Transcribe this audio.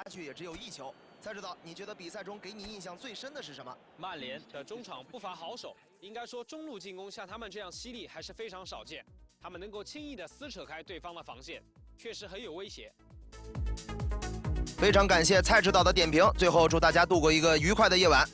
距也只有1球。蔡指导，你觉得比赛中给你印象最深的是什么？曼联的中场不乏好手，应该说中路进攻像他们这样犀利还是非常少见。他们能够轻易地撕扯开对方的防线，确实很有威胁。非常感谢蔡指导的点评，最后祝大家度过一个愉快的夜晚。